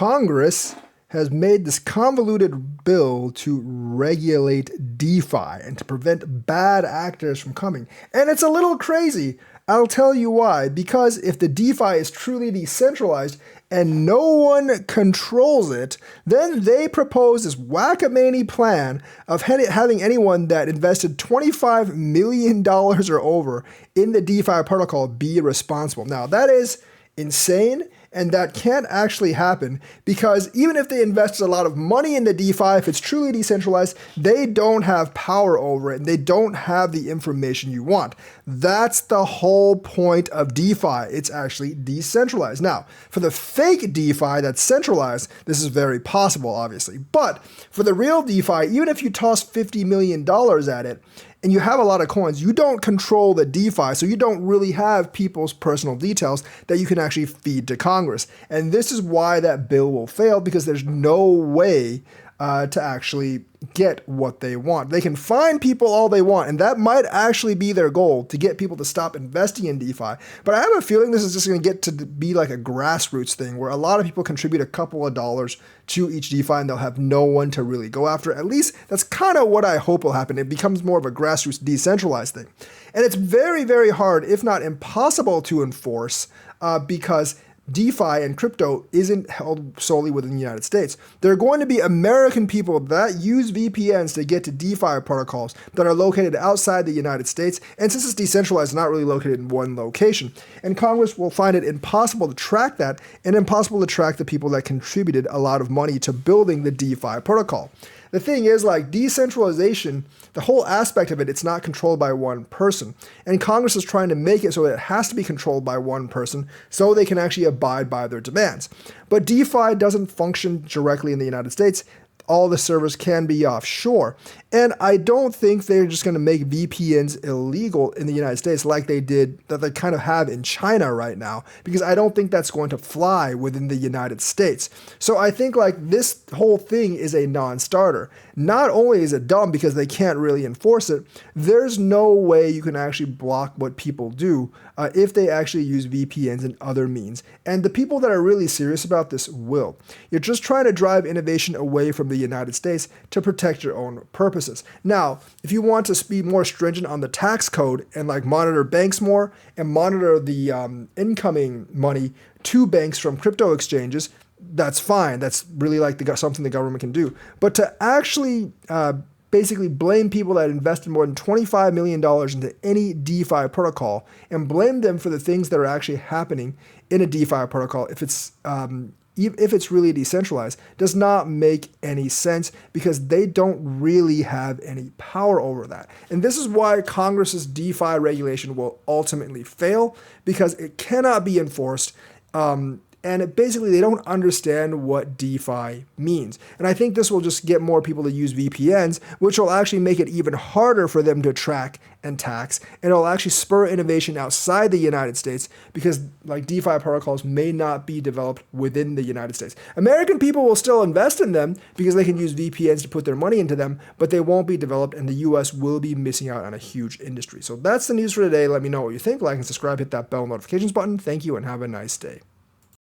Congress has made this convoluted bill to regulate DeFi and to prevent bad actors from coming. And it's a little crazy. I'll tell you why. Because if the DeFi is truly decentralized and no one controls it, then they propose this whack-a-many plan of having anyone that invested $25 million or over in the DeFi protocol be responsible. Now, that is insane, and that can't actually happen because even if they invested a lot of money in the DeFi, if it's truly decentralized, they don't have power over it and they don't have the information you want. That's the whole point of DeFi. It's actually decentralized. Now, for the fake DeFi that's centralized, this is very possible, obviously. But for the real DeFi, even if you toss $50 million at it, and you have a lot of coins, you don't control the DeFi, so you don't really have people's personal details that you can actually feed to Congress. And this is why that bill will fail, because there's no way to actually get what they want. They can fine people all they want, and that might actually be their goal, to get people to stop investing in DeFi. But I have a feeling this is just going to get to be like a grassroots thing where a lot of people contribute a couple of dollars to each DeFi and they'll have no one to really go after. At least that's kind of what I hope will happen. It becomes more of a grassroots decentralized thing. And it's very, very hard, if not impossible, to enforce because DeFi and crypto isn't held solely within the United States. There are going to be American people that use VPNs to get to DeFi protocols that are located outside the United States. And since it's decentralized, it's not really located in one location. And Congress will find it impossible to track that and impossible to track the people that contributed a lot of money to building the DeFi protocol. The thing is, like, decentralization, the whole aspect of it, it's not controlled by one person. And Congress is trying to make it so it has to be controlled by one person so they can actually abide by their demands. But DeFi doesn't function directly in the United States. All the servers can be offshore. And I don't think they're just going to make VPNs illegal in the United States like they did, that they kind of have in China right now, because I don't think that's going to fly within the United States. So I think like this whole thing is a non-starter. Not only is it dumb because they can't really enforce it, there's no way you can actually block what people do if they actually use VPNs and other means. And the people that are really serious about this will. You're just trying to drive innovation away from the United States to protect your own purposes. Now, if you want to be more stringent on the tax code and like monitor banks more and monitor the incoming money to banks from crypto exchanges, that's fine. That's really like something the government can do. But to actually basically blame people that invested more than $25 million into any DeFi protocol and blame them for the things that are actually happening in a DeFi protocol, if it's really decentralized, does not make any sense because they don't really have any power over that. And this is why Congress's DeFi regulation will ultimately fail, because it cannot be enforced. And basically, they don't understand what DeFi means. And I think this will just get more people to use VPNs, which will actually make it even harder for them to track and tax. And it'll actually spur innovation outside the United States because like DeFi protocols may not be developed within the United States. American people will still invest in them because they can use VPNs to put their money into them, but they won't be developed and the US will be missing out on a huge industry. So that's the news for today. Let me know what you think. Like and subscribe, hit that bell notifications button. Thank you and have a nice day.